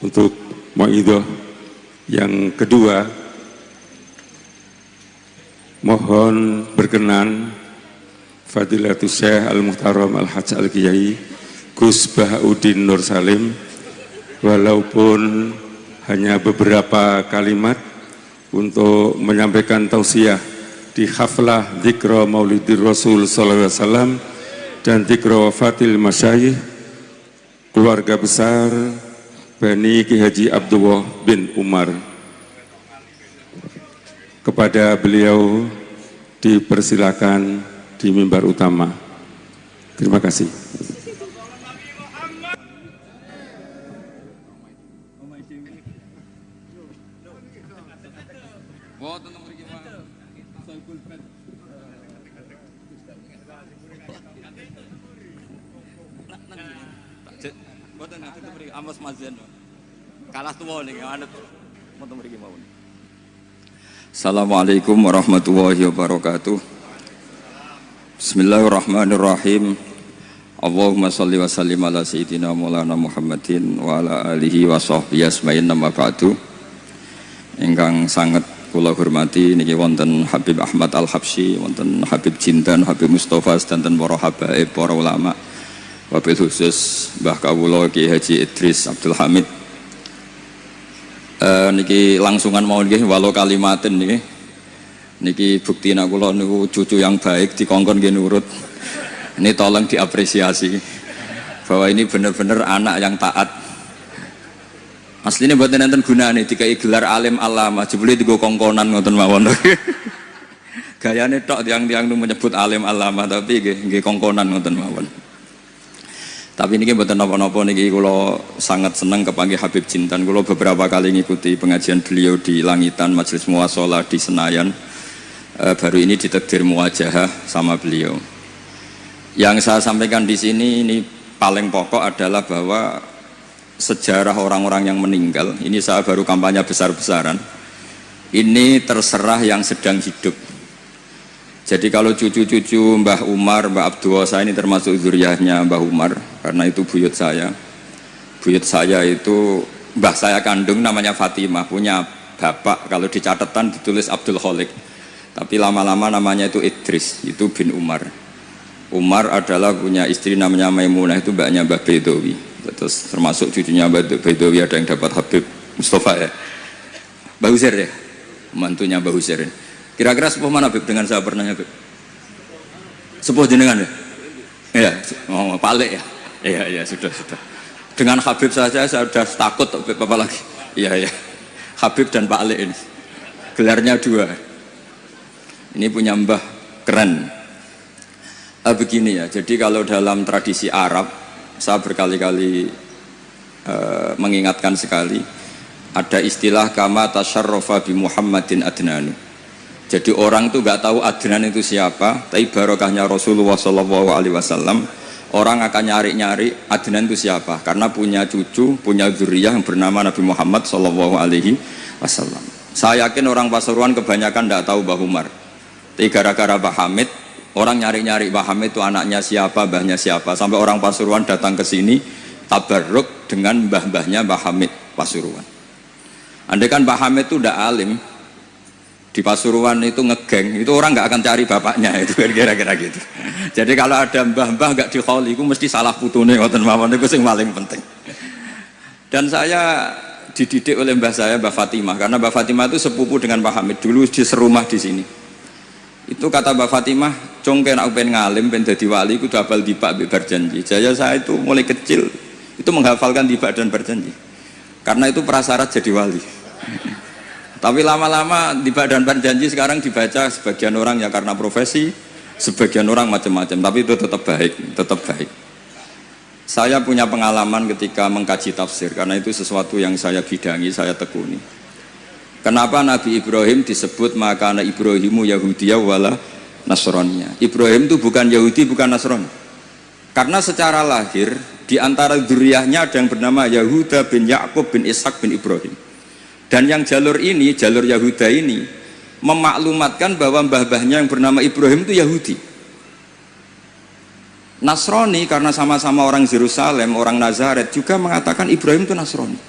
Untuk mauidhah yang kedua, mohon berkenan Fadilatul Syekh Al-Muhtaram Al-Hajj Al-Kiai Gus Bahauddin Nur Salim, walaupun hanya beberapa kalimat untuk menyampaikan tausiah di haflah dzikra Maulidir Rasul sallallahu alaihi wasallam dan dzikra wafatil masyayikh keluarga besar Bani Ki Haji Abdullah bin Umar. Kepada beliau dipersilakan di mimbar utama. Terima kasih. Assalamualaikum warahmatullahi wabarakatuh. Bismillahirrahmanirrahim. Allahumma sholli wa sallim ala sayyidina Maulana Muhammadin wa ala alihi wa sahbihi asma'in nama ba'du. Ingkang sangat kula hormati niki wonten Habib Ahmad Al-Habsyi, wonten Habib Jindan, Habib Mustafa, sedanten para habaib, para ulama. Wabil khusus Mbah Kawula Ki Haji Idris Abdul Hamid. Niki langsungan mau niki walau kalimatin niki. Niki bukti nak kula niku cucu yang baik dikongkon nggih nurut. Ini tolong diapresiasi bahwa ini benar-benar anak yang taat. Aslinya mboten enten gunane dikai gelar alim alama, jebule digo kongkonan ngoten mawon. Gayane tok tiang-tiang nu menyebut alim alama tapi nggih kongkonan ngoten mawon. Tapi ini mboten napa-napa niki kula sangat senang kepanggih Habib Jintan. Kula beberapa kali ngikuti pengajian beliau di Langitan Majelis Muwasalah di Senayan. Baru ini ditakdir muwajahah sama beliau. Yang saya sampaikan di sini ini paling pokok adalah bahwa sejarah orang-orang yang meninggal, ini saya baru kampanye besar-besaran. Ini terserah yang sedang hidup. Jadi kalau cucu-cucu Mbah Umar, Mbah Abdullah, saya ini termasuk zuriyahnya Mbah Umar, karena itu buyut saya. Buyut saya itu mbah saya kandung namanya Fatimah, punya bapak kalau di catatan ditulis Abdul Khalik. Tapi lama-lama namanya itu Idris, itu bin Umar. Umar adalah punya istri namanya Maimunah, itu mbaknya Mbah Bedowi. Terus termasuk cucunya Mbah Bedowi ada yang dapat Habib Mustafa ya. Mbah Husair ya, mantunya Mbah Husair. Kira-kira sepuh mana Bib dengan saya pernah Bib? Sepuh jenengan ya? Iya, oh, Pak Lek ya? Iya, sudah. Dengan Habib saja saya sudah takut Bib, apa lagi? Iya. Habib dan Pak Lek ini. Gelarnya dua. Ini punya mbah keren. Begini ya, jadi kalau dalam tradisi Arab, saya berkali-kali mengingatkan sekali, ada istilah kama tasyarrafa bi Muhammadin adnanu. Jadi orang tuh nggak tahu Adnan itu siapa, tapi barokahnya Rasulullah SAW, orang akan nyari-nyari Adnan itu siapa, karena punya cucu, punya dzurriyyah yang bernama Nabi Muhammad SAW. Saya yakin orang Pasuruan kebanyakan nggak tahu Mbah Umar, tapi gara-gara Mbah Hamid, orang nyari-nyari Mbah Hamid itu anaknya siapa, mbahnya siapa, sampai orang Pasuruan datang ke sini tabarruk dengan mbah-mbahnya Mbah Hamid Pasuruan. Andai kan Mbah Hamid itu udah alim di Pasuruan itu ngegeng, itu orang nggak akan cari bapaknya, itu kira-kira gitu. Jadi kalau ada mbah-mbah nggak dikholi, itu mesti salah putune ngoten mawon, itu yang paling penting. Dan saya dididik oleh mbah saya, Mbah Fatimah, karena Mbah Fatimah itu sepupu dengan Mbah Hamid, dulu di serumah di sini. Itu kata Mbah Fatimah, congke nak pengen ngalim, pengen jadi wali, itu hafal dibak berjanji. Jadi saya itu mulai kecil itu menghafalkan dibak dan berjanji, karena itu prasyarat jadi wali. Tapi lama-lama dibak dan berjanji sekarang dibaca sebagian orang ya karena profesi, sebagian orang macam-macam, tapi itu tetap baik. Saya punya pengalaman ketika mengkaji tafsir, karena itu sesuatu yang saya bidangi, saya tekuni. Kenapa Nabi Ibrahim disebut makana Ibrahimu Yahudiyah wala Nasroniyah? Ibrahim itu bukan Yahudi, bukan Nasrani. Karena secara lahir di antara dzurriyyahnya ada yang bernama Yahuda bin Yakub bin Ishak bin Ibrahim. Dan yang jalur ini, jalur Yahuda ini memaklumatkan bahwa mbah-mbahnya yang bernama Ibrahim itu Yahudi. Nasrani karena sama-sama orang Yerusalem, orang Nazaret juga mengatakan Ibrahim itu Nasrani.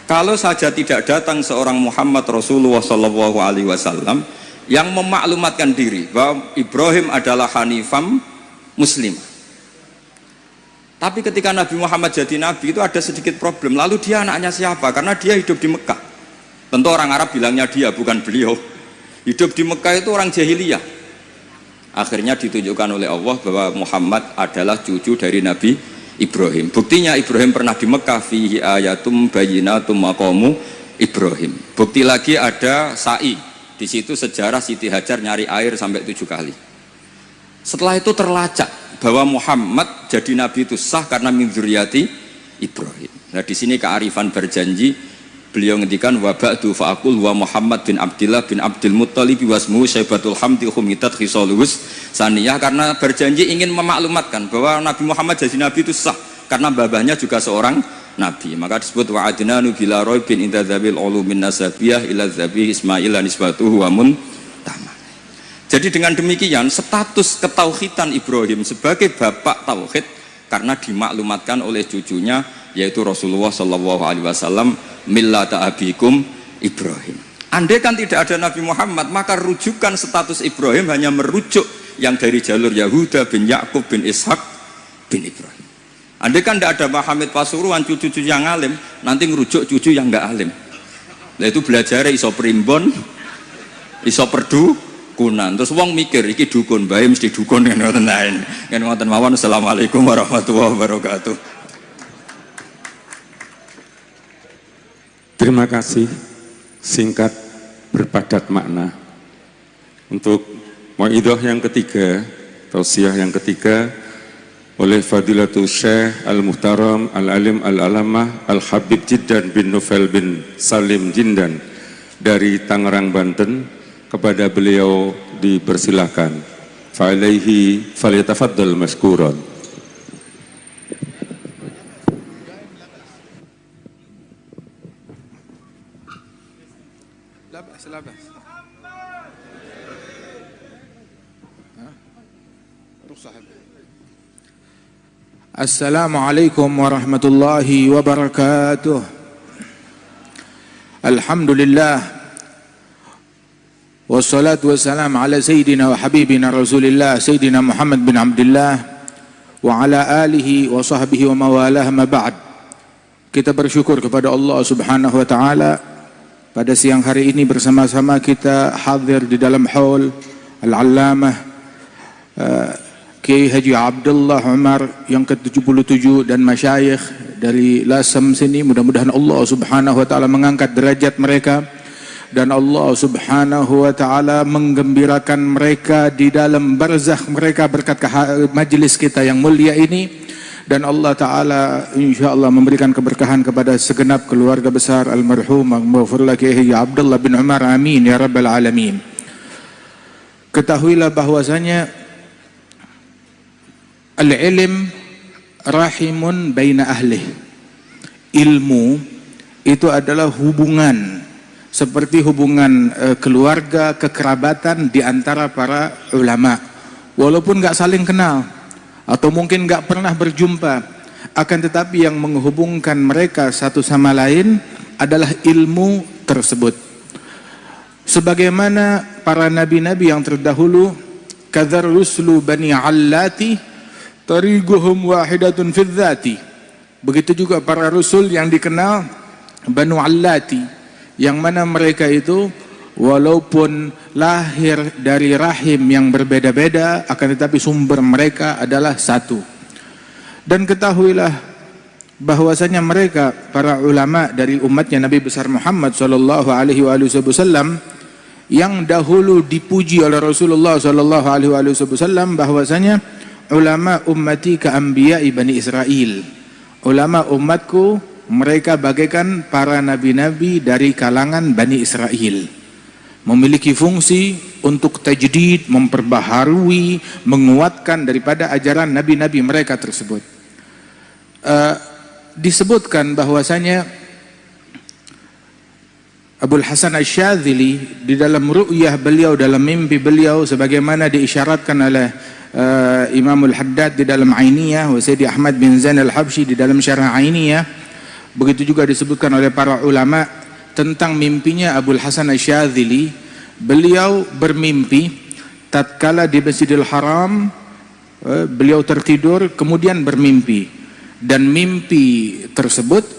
Kalau saja tidak datang seorang Muhammad Rasulullah Sallallahu Alaihi Wasallam yang memaklumatkan diri bahwa Ibrahim adalah Hanifam Muslim. Tapi ketika Nabi Muhammad jadi Nabi itu ada sedikit problem. Lalu dia anaknya siapa? Karena dia hidup di Mekah. Tentu orang Arab bilangnya dia, bukan beliau. Hidup di Mekah itu orang jahiliyah. Akhirnya ditunjukkan oleh Allah bahwa Muhammad adalah cucu dari Nabi Ibrahim. Buktinya Ibrahim pernah di Mekah, fihi ayatum bayyinatum maqamu Ibrahim. Bukti lagi ada sa'i. Di situ sejarah Siti Hajar nyari air sampai 7 kali. Setelah itu terlacak bahwa Muhammad jadi nabi itu sah karena min dzurriyyati Ibrahim. Nah, di sini kearifan berjanji, beliau ngendikan wa ba'du fa'aqul wa Muhammad bin Abdillah bin Abdul Muttalib wasmuhu Syaibatul Hamdi humitat khisalus saniyah, karena berjanji ingin memaklumatkan bahwa Nabi Muhammad jadi nabi itu sah karena babahnya juga seorang nabi. Maka disebut wa adnanu bila raibin inda dzabil ulumin nasabiyah ila dzabi Ismail nisbatuhu wa muntama. Jadi dengan demikian status ketauhidan Ibrahim sebagai bapak tauhid karena dimaklumatkan oleh cucunya yaitu Rasulullah Shallallahu Alaihi Wasallam, millata abikum Ibrahim. Andai kan tidak ada Nabi Muhammad, maka rujukan status Ibrahim hanya merujuk yang dari jalur Yahuda bin Yakub bin Ishak bin Ibrahim. Andai kan tidak ada Muhammad Pasuruan, cucu-cucu yang alim, nanti ngerujuk cucu yang enggak alim. Nah itu belajar iso primbon, iso perdu kunan. Terus wong mikir iki dukun, bae mesti dukun kan ngoten lain. Kan ngoten mawon. Assalamualaikum warahmatullahi wabarakatuh. Terima kasih, singkat berpadat makna. Untuk mauidhah yang ketiga, tausiah yang ketiga oleh Fadilatul Syekh Al-Muhtaram Al-Alim Al-Alamah Al-Habib Jiddan bin Nufail bin Salim Jindan dari Tangerang, Banten. Kepada beliau dipersilahkan. Fa'alaihi falyatafaddal mashkuran. Assalamualaikum warahmatullahi wabarakatuh. Alhamdulillah wassalatu wassalamu ala sayyidina wa habibina Rasulillah Sayyidina Muhammad bin Abdullah wa ala alihi wa sahbihi wa mawalah ma ba'd. Kita bersyukur kepada Allah Subhanahu wa taala pada siang hari ini bersama-sama kita hadir di dalam haul Al-Allamah Kiai Haji Abdullah Umar yang ke-77 dan masyayikh dari Lasem sini. Mudah-mudahan Allah Subhanahu wa taala mengangkat derajat mereka dan Allah Subhanahu wa taala menggembirakan mereka di dalam barzakh mereka berkat majelis kita yang mulia ini, dan Allah taala insyaallah memberikan keberkahan kepada segenap keluarga besar almarhum maghfurlah Kiai Abdullah bin Umar, amin ya rabbal alamin. Ketahuilah bahwasanya al-ilm rahimun baina ahlih. Ilmu itu adalah hubungan seperti hubungan keluarga, kekerabatan di antara para ulama. Walaupun nggak saling kenal atau mungkin nggak pernah berjumpa, akan tetapi yang menghubungkan mereka satu sama lain adalah ilmu tersebut. Sebagaimana para nabi-nabi yang terdahulu, kadzar ruslu bani allati tariquhum wahidatun fil dzati. Begitu juga para rasul yang dikenal Banu Allati, yang mana mereka itu walaupun lahir dari rahim yang berbeda-beda, akan tetapi sumber mereka adalah satu. Dan ketahuilah bahwasanya mereka para ulama dari umatnya Nabi besar Muhammad sallallahu alaihi wasallam yang dahulu dipuji oleh Rasulullah sallallahu alaihi wasallam bahwasanya ulama ummati ka anbiya'i Bani Israil. Ulama umatku mereka bagaikan para nabi-nabi dari kalangan Bani Israel, memiliki fungsi untuk tajdid, memperbaharui, menguatkan daripada ajaran nabi-nabi mereka tersebut. Disebutkan bahwasanya Abul Hasan Asy-Syadzili di dalam ru'yah beliau, dalam mimpi beliau, sebagaimana diisyaratkan oleh Imamul Haddad di dalam Ainiyah, wa Sayyidi Ahmad bin Zain al-Habsyi di dalam Syarah Ainiyah, Begitu juga disebutkan oleh para ulama tentang mimpinya Abul Hasan Asy-Syadzili. Beliau bermimpi tatkala di Masjidil Haram, beliau tertidur kemudian bermimpi, dan mimpi tersebut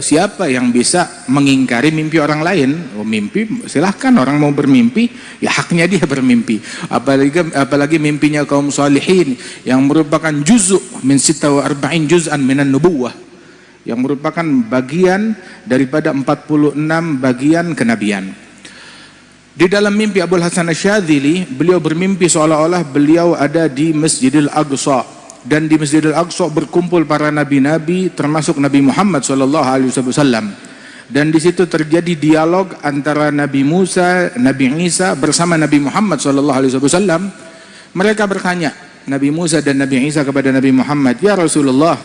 siapa yang bisa mengingkari mimpi orang lain? Mimpi silahkan, orang mau bermimpi ya haknya dia bermimpi, apalagi mimpinya kaum salihin yang merupakan juz'u min 46 juz'an minan nubuwah, yang merupakan bagian daripada 46 bagian kenabian. Di dalam mimpi Abul Hasan Asy-Syadzili, beliau bermimpi seolah-olah beliau ada di Masjidil Aqsa, dan di Masjidil Aqsa berkumpul para nabi-nabi termasuk Nabi Muhammad SAW, dan di situ terjadi dialog antara Nabi Musa, Nabi Isa bersama Nabi Muhammad SAW. Mereka bertanya, Nabi Musa dan Nabi Isa kepada Nabi Muhammad, ya Rasulullah,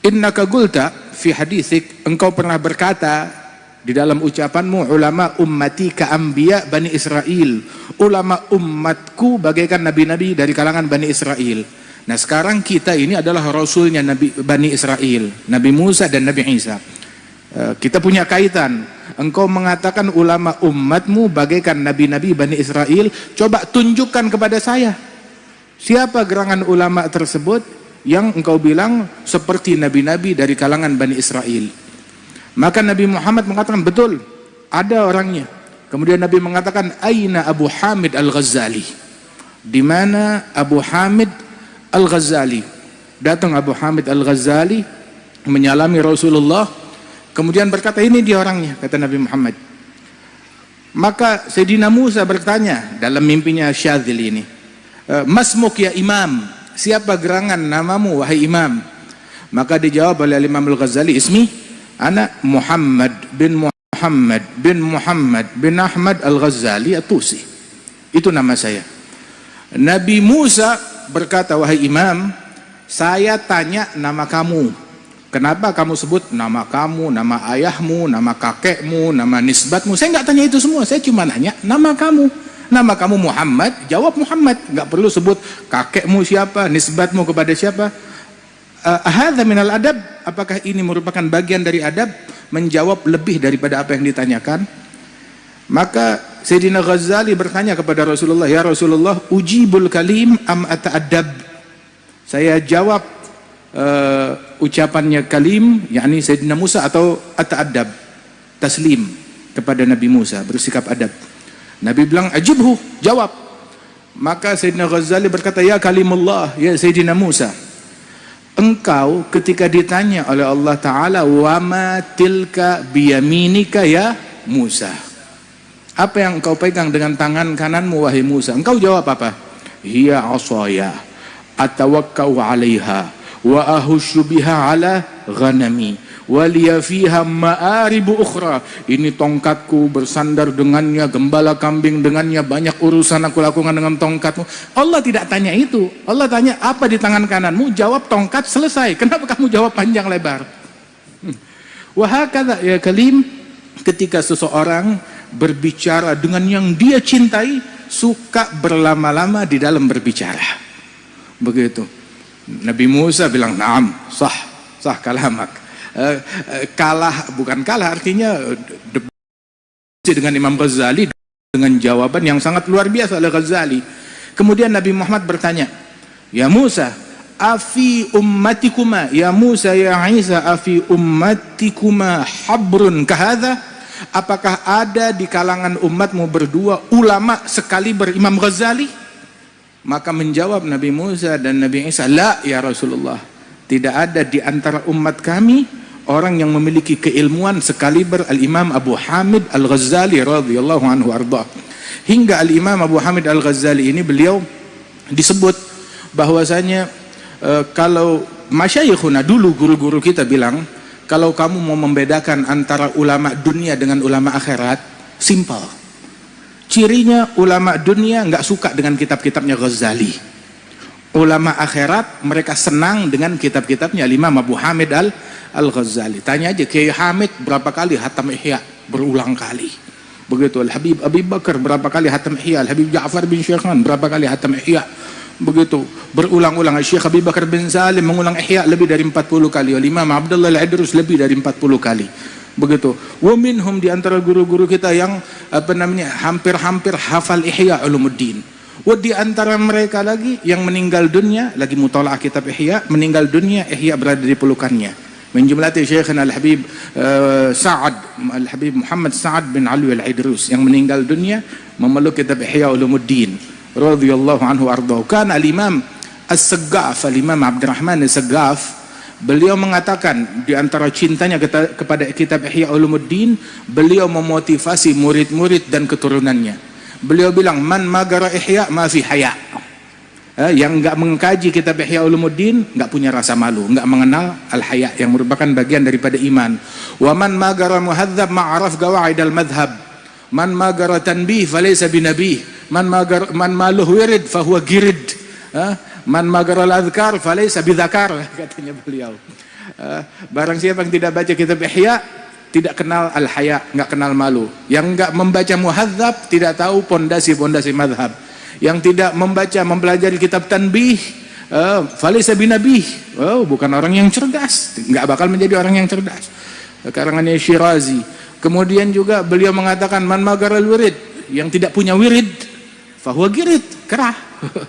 innaka qulta fi haditsik, engkau pernah berkata di dalam ucapanmu, ulama ummati ka anbiya Bani Israel, ulama umatku bagaikan nabi-nabi dari kalangan Bani Israel. Nah sekarang kita ini adalah rasulnya Nabi Bani Israel, Nabi Musa dan Nabi Isa. Kita punya kaitan. Engkau mengatakan ulama umatmu bagaikan nabi-nabi Bani Israel, coba tunjukkan kepada saya siapa gerangan ulama tersebut yang engkau bilang seperti nabi-nabi dari kalangan Bani Israel. Maka Nabi Muhammad mengatakan, betul, ada orangnya. Kemudian Nabi mengatakan, aina Abu Hamid Al-Ghazali? Di mana Abu Hamid Al-Ghazali? Datang Abu Hamid Al-Ghazali menyalami Rasulullah, kemudian berkata, ini dia orangnya, kata Nabi Muhammad. Maka Sayyidina Musa bertanya dalam mimpinya Syadzili ini, masmuk ya imam, siapa gerangan namamu wahai imam? Maka dijawab oleh Imam Al-Ghazali, ismi ana Muhammad bin Muhammad bin Ahmad Al-Ghazali At-Tusi, itu nama saya. Nabi Musa berkata, wahai imam, saya tanya nama kamu, kenapa kamu sebut nama kamu, nama ayahmu, nama kakekmu, nama nisbatmu? Saya nggak tanya itu semua, saya cuma nanya nama kamu. Nama kamu Muhammad, jawab Muhammad, nggak perlu sebut kakekmu siapa, nisbatmu kepada siapa. Hadza minal adab, apakah ini merupakan bagian dari adab, menjawab lebih daripada apa yang ditanyakan? Maka Sayyidina Ghazali bertanya kepada Rasulullah, ya Rasulullah, ujibul kalim am ata'adab? Saya jawab ucapannya kalim, yakni Sayyidina Musa, atau ata'adab, taslim kepada Nabi Musa, bersikap adab. Nabi bilang, ajibhu, jawab. Maka Sayyidina Ghazali berkata, ya kalimullah, ya Sayyidina Musa, engkau ketika ditanya oleh Allah Ta'ala, wama tilka biyaminika ya Musa, apa yang engkau pegang dengan tangan kananmu wahai Musa? Engkau jawab apa? Hiya asaya atawakkau alaiha wa ahushu biha ala ghanami waliya fiha ma'aribu ukhra. Ini tongkatku, bersandar dengannya, gembala kambing dengannya, banyak urusan aku lakukan dengan tongkatmu. Allah tidak tanya itu. Allah tanya, apa di tangan kananmu? Jawab tongkat, selesai. Kenapa kamu jawab panjang lebar? Wahakadha ya kalim, ketika seseorang berbicara dengan yang dia cintai, suka berlama-lama di dalam berbicara. Begitu. Nabi Musa bilang, naam, sah kalamak. Kalah, bukan kalah, artinya dengan Imam Ghazali dengan jawaban yang sangat luar biasa oleh Ghazali. Kemudian Nabi Muhammad bertanya, ya Musa, afi ummatikuma, ya Musa ya Isa, afi ummatikuma habrun kahadha? Apakah ada di kalangan umatmu berdua ulama sekali berimam Ghazali? Maka menjawab Nabi Musa dan Nabi Isa, la ya Rasulullah, tidak ada di antara umat kami orang yang memiliki keilmuan sekaliber Al-Imam Abu Hamid Al-Ghazali radhiyallahu anhu arda. Hingga Al-Imam Abu Hamid Al-Ghazali ini beliau disebut bahwasanya kalau masyayikhuna dulu, guru-guru kita bilang, kalau kamu mau membedakan antara ulama dunia dengan ulama akhirat, simpel. Cirinya ulama dunia nggak suka dengan kitab-kitabnya Ghazali. Ulama akhirat mereka senang dengan kitab-kitabnya Imam Abu Hamid Al-Ghazali. Tanya aja Kiai Hamid berapa kali hatam Ihya, berulang kali. Begitu Al-Habib Abi Bakar berapa kali hatam Ihya, Al-Habib Ja'far bin Syekhan berapa kali hatam Ihya. Begitu berulang-ulang. Syekh Abi Bakar bin Salim mengulang Ihya lebih dari 40 kali. Imam Abdullah Al-Idrus lebih dari 40 kali. Begitu. Wa minhum, di antara guru-guru kita yang hampir-hampir hafal Ihya Ulumuddin. Wa di antara mereka lagi yang meninggal dunia lagi mutalaah kitab Ihya, meninggal dunia Ihya berada di pelukannya. Min jumlati Syekhana Al-Habib Al-Habib Muhammad Sa'ad bin Ali Al-Idrus yang meninggal dunia memeluk kitab Ihya Ulumuddin radhiyallahu anhu ardhahu. Kan al-Imam As-Saggaf, al-Imam Abdurrahman As-Saggaf, beliau mengatakan di antara cintanya kepada kitab Ihya Ulumuddin, beliau memotivasi murid-murid dan keturunannya. Beliau bilang, man magara Ihya ma fi haya. Yang enggak mengkaji kitab Ihya Ulumuddin enggak punya rasa malu, enggak mengenal al-haya yang merupakan bagian daripada iman. Wa man magara muhadzab ma'araf gawaid al-madhhab. Man magara tanbih falaysa binabih. Man maluh wirid fahuwa girid. Man magara al-adhkar falaysa bidzakar, katanya beliau. Barang siapa yang tidak baca kitab Ihya tidak kenal al-haya, enggak kenal malu. Yang enggak membaca muhadzab tidak tahu pondasi-pondasi madhab. Yang tidak mempelajari kitab tanbih falaysa binabih, bukan orang yang cerdas, enggak bakal menjadi orang yang cerdas. Karangannya Syirazi. Kemudian juga beliau mengatakan, man magara al-wirid, yang tidak punya wirid fahuwa girid, kerah.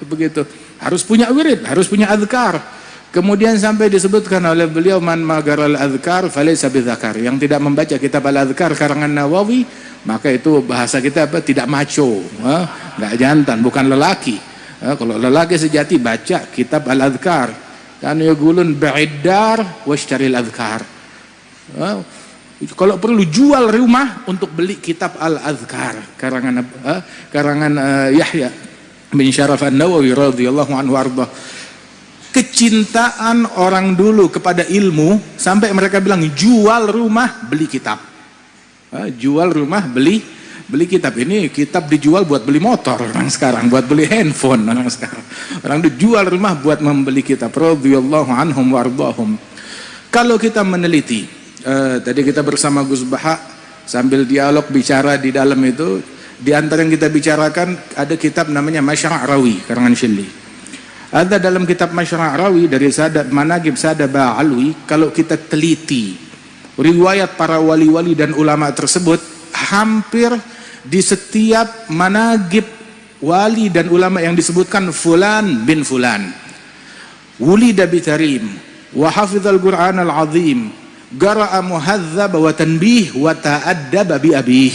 Begitu, harus punya wirid, harus punya azkar. Kemudian sampai disebutkan oleh beliau, man magaral azkar falaysa bidzakar, yang tidak membaca kitab al-azkar karangan Nawawi, maka itu bahasa kita tidak macho, enggak jantan, bukan lelaki. Kalau lelaki sejati baca kitab al-azkar. Kan yaqulun ba'iddar washtaril azkar. Kalau perlu jual rumah untuk beli kitab al-azkar karangan Yahya bin Syaraf An-Nawawi radhiyallahu anhu arda. Kecintaan orang dulu kepada ilmu sampai mereka bilang jual rumah beli kitab. Jual rumah beli kitab. Ini kitab dijual buat beli motor orang sekarang, buat beli handphone orang sekarang. Orang dijual rumah buat membeli kitab radhiyallahu anhum wardahum. Kalau kita meneliti, tadi kita bersama Gus Baha sambil dialog bicara di dalam itu, di antara yang kita bicarakan ada kitab namanya Masyra' Rawi karangan Syilli. Ada dalam kitab Masyra' Rawi dari Manaqib Sadaba Alwi, kalau kita teliti riwayat para wali-wali dan ulama tersebut, hampir di setiap manaqib wali dan ulama yang disebutkan fulan bin fulan wulida bitarim wa hafizal Qur'an al-azim qara'a muhadzab wa tanbih wa ta'addaba bi abih.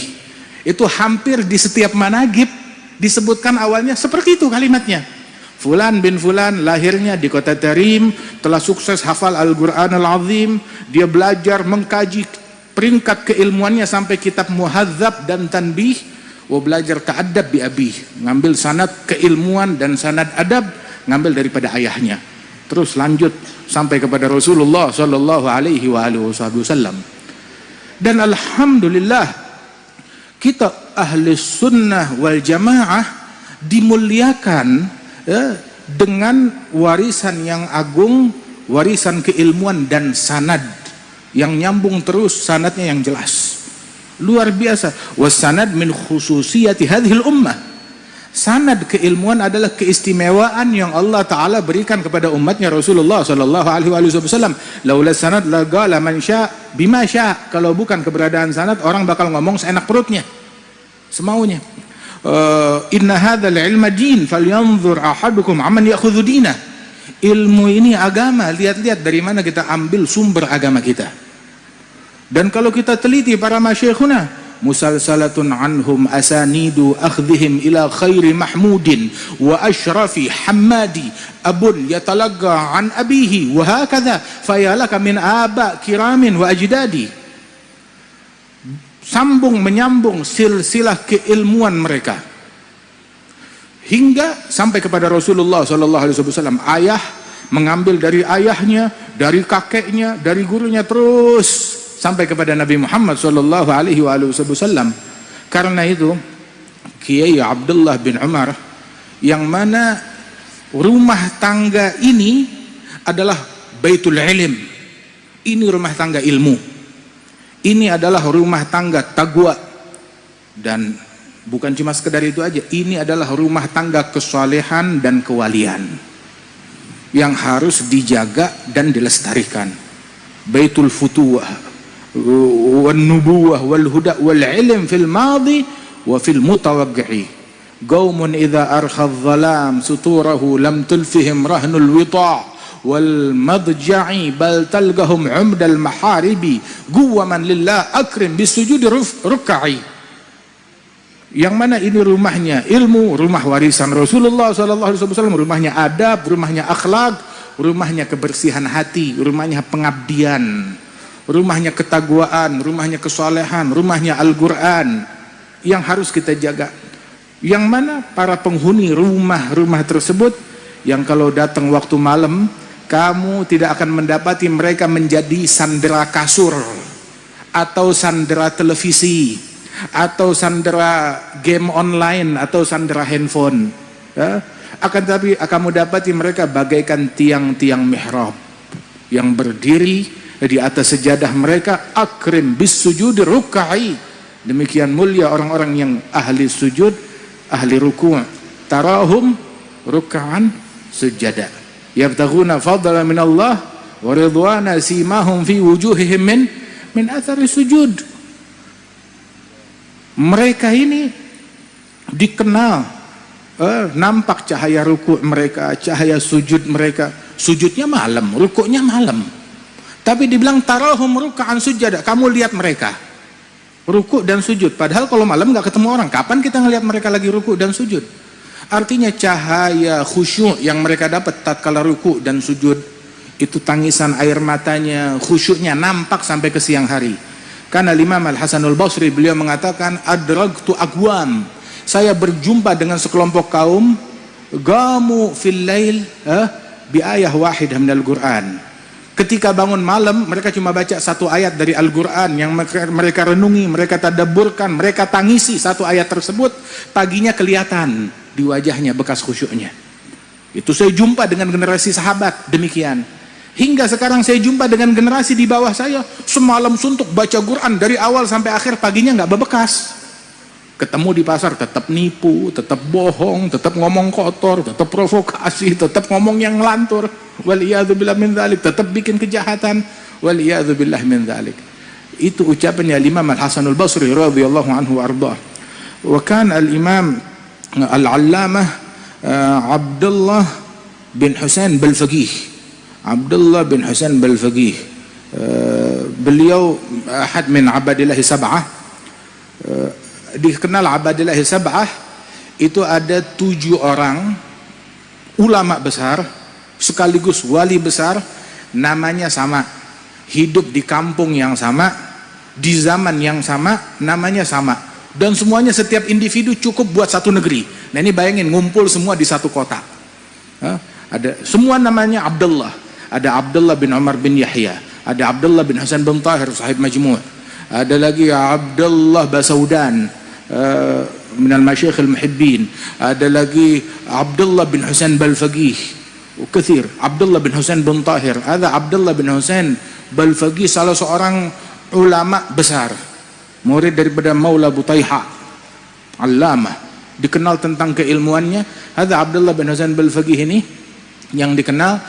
Itu hampir di setiap manaqib disebutkan awalnya seperti itu kalimatnya. Fulan bin fulan lahirnya di kota Tarim, telah sukses hafal Al-Quran Al-Azim, dia belajar mengkaji peringkat keilmuannya sampai kitab muhadzab dan tanbih, belajar ta'addab bi abih, ngambil sanad keilmuan dan sanad adab ngambil daripada ayahnya, terus lanjut sampai kepada Rasulullah sallallahu alaihi wasallam. Dan alhamdulillah kita ahli sunnah wal jamaah dimuliakan dengan warisan yang agung, warisan keilmuan dan sanad yang nyambung terus, sanadnya yang jelas, luar biasa. Wasanad min khususiyati hadhil ummah. Sanad keilmuan adalah keistimewaan yang Allah Ta'ala berikan kepada umatnya Rasulullah Sallallahu Alaihi Wasallam. Laula sanad laqala man sya' bima sya'. Kalau bukan keberadaan sanad, orang bakal ngomong seenak perutnya, semaunya. Inna hadzal ilma din falyanzur ahadukum amman ya'khudhu dinah. Ilmu ini agama, lihat-lihat dari mana kita ambil sumber agama kita. Dan kalau kita teliti para masyayikhuna, musalsalatun anhum asanidu akhdhihim ila khairi mahmudin wa ashrafi hammadi abun yatalagga an abihi wa hakadha fayalaka min aba kiramin wa ajdadi. Sambung menyambung silsilah keilmuan mereka hingga sampai kepada Rasulullah sallallahu alaihi wasallam. Ayah mengambil dari ayahnya, dari kakeknya, dari gurunya, terus sampai kepada Nabi Muhammad sallallahu alaihi wasallam. Karena itu Kiai Abdullah bin Umar, yang mana rumah tangga ini adalah baitul ilm, ini rumah tangga ilmu, ini adalah rumah tangga taqwa dan Bukan cuma sekedar itu aja, ini adalah rumah tangga kesalehan dan kewalian yang harus dijaga dan dilestarikan. Baitul futuwah wan nubuwah wal huda wal ilm fil madi wa fil mutawaqqi'i. Qaumun idza arkha adh-dhalam suturahu lam tulfihim rahnul wita' wal madja'i bal talgahum 'umdal maharibi guwaman lillah akrim bisujudi ruk'i. Yang mana ini rumahnya ilmu, rumah warisan Rasulullah SAW, rumahnya adab, rumahnya akhlak, rumahnya kebersihan hati, rumahnya pengabdian, rumahnya ketakwaan, rumahnya kesalehan, rumahnya Al-Quran yang harus kita jaga. Yang mana para penghuni rumah-rumah tersebut yang kalau datang waktu malam, kamu tidak akan mendapati mereka menjadi sandera kasur atau sandera televisi atau sandera game online atau sandera handphone, ya? Akan tetapi kamu dapati mereka bagaikan tiang-tiang mihrab yang berdiri di atas sejadah mereka. Akrim bis sujud ruk'i, demikian mulia orang-orang yang ahli sujud, ahli ruku'. Tarahum ruk'an sujada yabtaghuna fadlan min Allah wa ridwana simahum fi wujuhihim min athari sujud. Mereka ini dikenal nampak cahaya ruku' mereka, cahaya sujud mereka. Sujudnya malam, rukuknya malam. Tapi dibilang tarahum ruk'an sujada, kamu lihat mereka rukuk dan sujud. Padahal kalau malam nggak ketemu orang, kapan kita ngelihat mereka lagi rukuk dan sujud? Artinya cahaya khusyuk yang mereka dapat tatkala rukuk dan sujud itu, tangisan air matanya, khusyuknya nampak sampai ke siang hari. Karena Imam Al-Hasanul Basri beliau mengatakan adragtu aqwam, saya berjumpa dengan sekelompok kaum gamu fil lail bi ayah wahidah minal Qur'an. Ketika bangun malam mereka cuma baca satu ayat dari Al-Qur'an yang mereka renungi, mereka tadabburkan, mereka tangisi satu ayat tersebut. Paginya kelihatan di wajahnya bekas khusyuknya. Itu saya jumpa dengan generasi sahabat demikian. Hingga sekarang saya jumpa dengan generasi di bawah saya, semalam suntuk baca Quran dari awal sampai akhir, paginya nggak bebekas. Ketemu di pasar tetap nipu, tetap bohong, tetap ngomong kotor, tetap provokasi, tetap ngomong yang ngelantur. Waliyadzubillah min dzalik, tetap bikin kejahatan. Waliyadzubillah min dzalik. Itu ucapannya Imam Al-Hasanul Basri radhiyallahu anhu wa ardhah. Wa kana al-Imam Al-Allamah Abdullah bin Husain Balfaqih. Abdullah bin Husain Balfaqih, beliau ahad min abadillahi sab'ah. Dikenal abadillahi sab'ah itu ada 7 orang ulama besar sekaligus wali besar, namanya sama, hidup di kampung yang sama, di zaman yang sama, namanya sama, dan semuanya setiap individu cukup buat satu negeri. Nah ini bayangin ngumpul semua di satu kota. Ada semua namanya Abdullah. Ada Abdullah bin Umar bin Yahya, ada Abdullah bin Hasan bin Tahir sahib Majmu', ada lagi Abdullah Basaudan minal masyayikh al-muhibbin, ada lagi Abdullah bin Husain Balfaqih, kathir. Abdullah bin Husain bin Tahir, ada Abdullah bin Husain Balfaqih, salah seorang ulama besar, murid daripada Maula Butaiha, allamah, dikenal tentang keilmuannya. Ada Abdullah bin Husain Balfaqih ini yang dikenal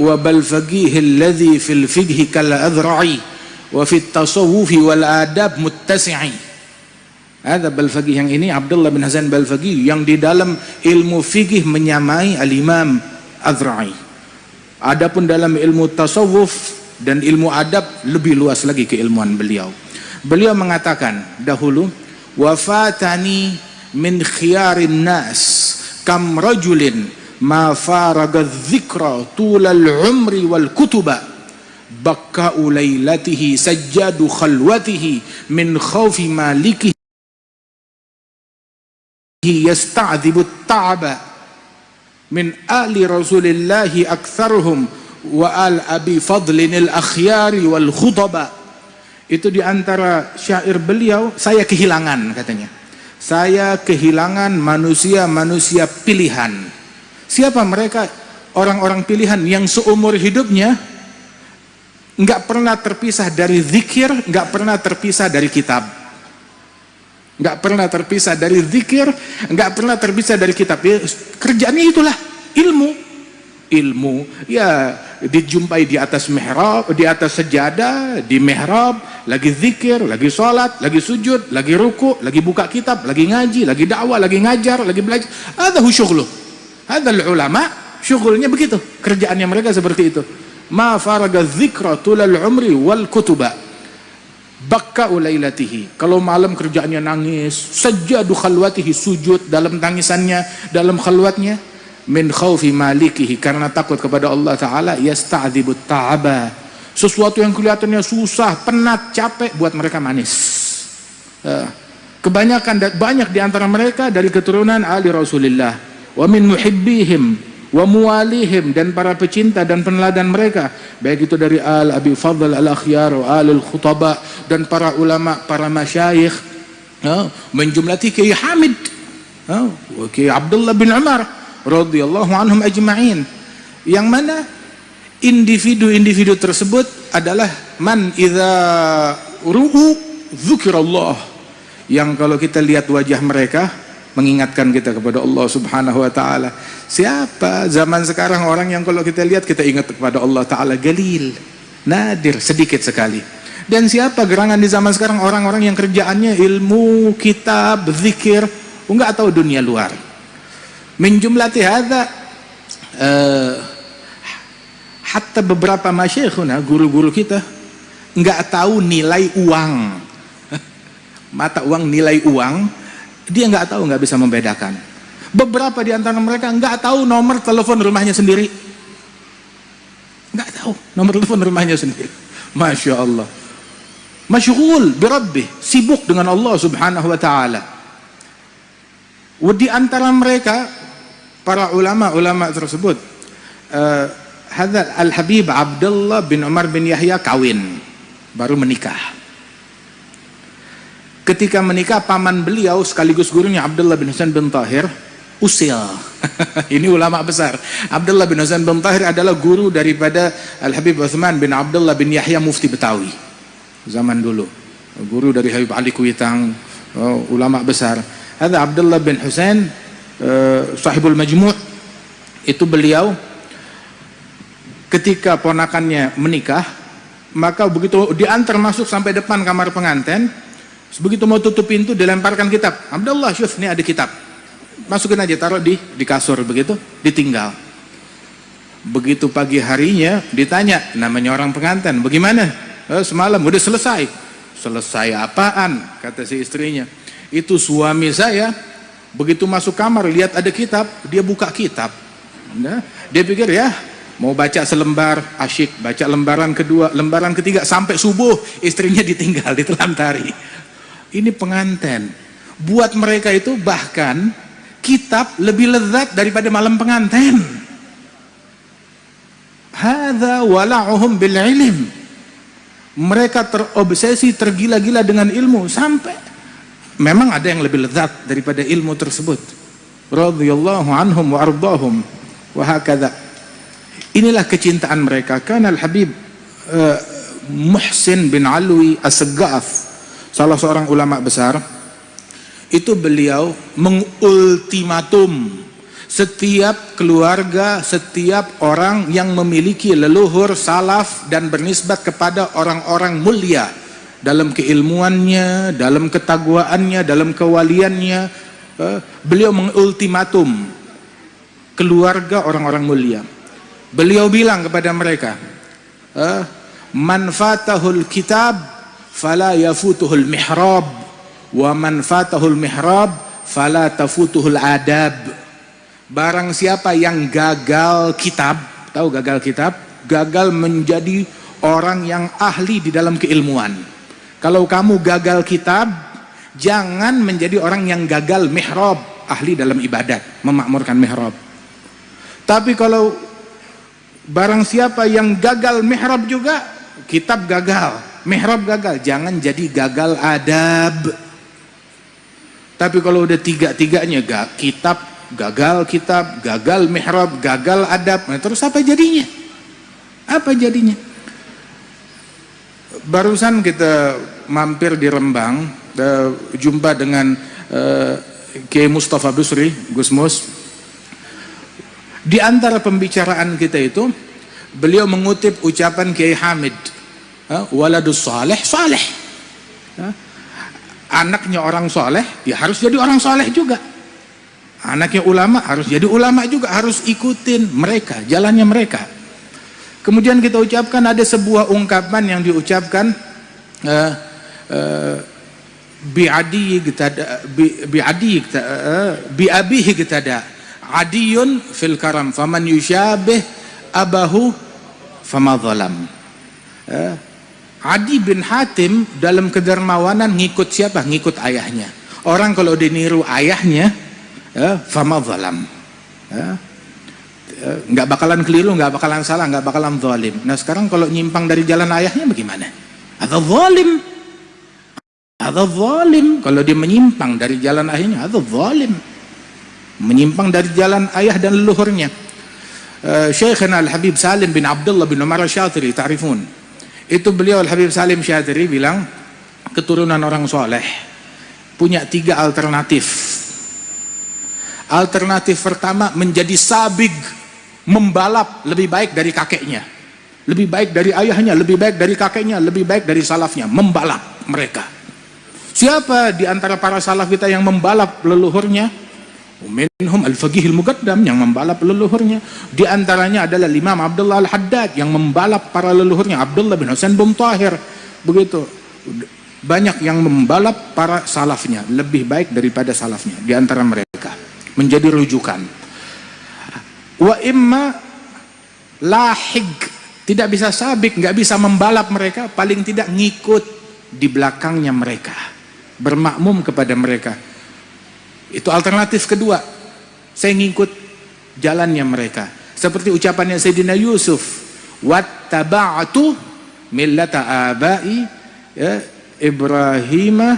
wa Balfaqih alladhi fil fiqhi kal adhra'i wa fit tasawwufi wal adab muttasi'i. Ada Balfaqih yang ini, Abdullah bin Hasan Balfaqih, yang di dalam ilmu fikih menyamai al-Imam Adhra'i. Adapun dalam ilmu tasawuf dan ilmu adab lebih luas lagi keilmuan beliau. Beliau mengatakan dahulu, wafatani min khiyarin nas kam rajulin ma faraga dzikra tulal umri wal kutuba bakka'u lailatihi sajjadu khalwatihi min khawfi malikihi yasta'dhibu ta'aba min ali rasulillahi aktsaruhum wa al abi fadlin al akhyari wal khutaba. Itu diantara syair beliau, saya kehilangan, katanya, saya kehilangan manusia-manusia pilihan. Siapa mereka? Orang-orang pilihan yang seumur hidupnya nggak pernah terpisah dari zikir, nggak pernah terpisah dari kitab. nggak pernah terpisah dari zikir, nggak pernah terpisah dari kitab. Ya, kerjaannya itulah ilmu ya, dijumpai di atas mihrab, di atas sejadah, di mihrab, lagi zikir, lagi sholat, lagi sujud, lagi ruku, lagi buka kitab, lagi ngaji, lagi dakwah, lagi ngajar, lagi belajar. Hadza hu syughluh. Hadzal ulama syughulnya begitu, kerjaannya mereka seperti itu. Ma faraga dzikra tulal umri wal kutuba bakka ulailatihi. Kalau malam kerjaannya nangis, sajadu khalwatihi, sujud dalam tangisannya, dalam khalwatnya, min khaufi malikihi, karena takut kepada Allah Ta'ala, yasta'dzibut ta'aba, sesuatu yang kelihatannya susah, penat, capek, buat mereka manis. Kebanyakan, banyak di antara mereka dari keturunan Ali Rasulullah, wa min muhibbihim wa muwalihim, dan para pecinta dan peneladan mereka, baik itu dari al Abi Fadl al-Akhyar wa al khutaba, dan para ulama, para masyayikh, menjumlati Kiai Hamid, Kiai Abdullah bin Umar radhiyallahu anhum ajma'in, yang mana individu-individu tersebut adalah man idza ru'u dzikrullah, yang kalau kita lihat wajah mereka mengingatkan kita kepada Allah Subhanahu wa taala. Siapa zaman sekarang orang yang kalau kita lihat kita ingat kepada Allah Taala? Galil, nadir, sedikit sekali. Dan siapa gerangan di zaman sekarang orang-orang yang kerjaannya ilmu, kitab, zikir, enggak tahu dunia luar. Min jumlati hadza, hatta beberapa masyayikhuna, guru-guru kita, enggak tahu nilai uang. Mata uang, nilai uang, dia enggak tahu, enggak bisa membedakan. Beberapa di antara mereka enggak tahu nomor telepon rumahnya sendiri. Enggak tahu nomor telepon rumahnya sendiri. Masya Allah. Masyghul birabbih, sibuk dengan Allah Subhanahu wa taala. Di antara mereka para ulama-ulama tersebut, Al-Habib Abdullah bin Umar bin Yahya kawin, baru menikah. Ketika menikah, paman beliau sekaligus gurunya Abdullah bin Husain bin Tahir usil. Ini ulama besar. Abdullah bin Husain bin Tahir adalah guru daripada Al-Habib Utsman bin Abdullah bin Yahya mufti Betawi zaman dulu, guru dari Habib Ali Kuitang, ulama besar. Ada Abdullah bin Husain sahibul Majmu', itu beliau ketika ponakannya menikah, maka begitu diantar masuk sampai depan kamar pengantin, begitu mau tutup pintu dilemparkan kitab. Abdullah, syuf, ini ada kitab, masukin aja, taruh di kasur, begitu ditinggal. Begitu pagi harinya ditanya, namanya orang pengantin, bagaimana? Semalam udah selesai. Selesai apaan? Kata si istrinya, itu suami saya begitu masuk kamar lihat ada kitab, dia buka kitab. Nah, dia pikir ya mau baca selembar, asyik, baca lembaran kedua, lembaran ketiga, sampai subuh istrinya ditinggal, ditelantari. Ini pengantin. Buat mereka itu bahkan kitab lebih lezat daripada malam pengantin. Hadza wala'uhum bil ilm. Mereka terobsesi, tergila-gila dengan ilmu, sampai memang ada yang lebih lezat daripada ilmu tersebut. Radhiyallahu anhum wa ardahum wa hakadha. Inilah kecintaan mereka. Kana Al-Habib Muhsin bin Alwi As-Saggaf, salah seorang ulama besar, itu beliau mengultimatum setiap keluarga, setiap orang yang memiliki leluhur salaf dan bernisbat kepada orang-orang mulia dalam keilmuannya, dalam ketagwaannya, dalam kewaliannya. Beliau mengultimatum keluarga orang-orang mulia. Beliau bilang kepada mereka, man fatahul kitab fala yafutuhul mihrab, wa man fatahul mihrab fala tafutuhul adab. Barang siapa yang gagal kitab, tahu gagal kitab? Gagal menjadi orang yang ahli di dalam keilmuan. Kalau kamu gagal kitab, jangan menjadi orang yang gagal mihrab, ahli dalam ibadat, memakmurkan mihrab. Tapi kalau barang siapa yang gagal mihrab juga, kitab gagal, mihrab gagal, jangan jadi gagal adab. Tapi kalau udah tiga-tiganya, kitab, gagal mihrab, gagal adab, nah terus apa jadinya? Apa jadinya? Barusan kita mampir di Rembang, jumpa dengan Kiai Mustafa Busri, Gus Mus. Di antara pembicaraan kita itu, beliau mengutip ucapan Kiai Hamid, waladus saleh, saleh. Anaknya orang soleh, ya harus jadi orang soleh juga. Anaknya ulama harus jadi ulama juga, harus ikutin mereka, jalannya mereka. Kemudian kita ucapkan ada sebuah ungkapan yang diucapkan bi'adihi bi'abihi gitada adiyun fil karam faman yusyabih abahu fama zalam. Adi bin Hatim dalam kedermawanan ngikut siapa? Ngikut ayahnya. Orang kalau diniru ayahnya, fama zalam, nggak bakalan keliru, nggak bakalan salah, nggak bakalan zalim. Nah sekarang kalau nyimpang dari jalan ayahnya bagaimana? Atau zalim, atau zalim. Kalau dia menyimpang dari jalan ayahnya, atau zalim, menyimpang dari jalan ayah dan leluhurnya. Syekhana Al-Habib Salim bin Abdullah bin Umar Syatiri, ta'rifun, itu beliau Al-Habib Salim Syatiri bilang keturunan orang soleh punya 3 alternatif. Alternatif pertama, menjadi sabig, membalap lebih baik dari kakeknya, lebih baik dari ayahnya, lebih baik dari kakeknya, lebih baik dari salafnya, membalap mereka. Siapa di antara para salaf kita yang membalap leluhurnya? Minhum al-faqihil muqaddam, yang membalap leluhurnya. Di antaranya adalah Imam Abdullah Al-Haddad yang membalap para leluhurnya, Abdullah bin Husain bin Tahir. Begitu banyak yang membalap para salafnya, lebih baik daripada salafnya di antara mereka, menjadi rujukan. Wa imma lahig, tidak bisa sabik, nggak bisa membalap mereka, paling tidak ngikut di belakangnya mereka, bermakmum kepada mereka. Itu alternatif kedua, saya ngikut jalannya mereka. Seperti ucapannya Sayyidina Yusuf, wattaba'tu millata abai Ibrahim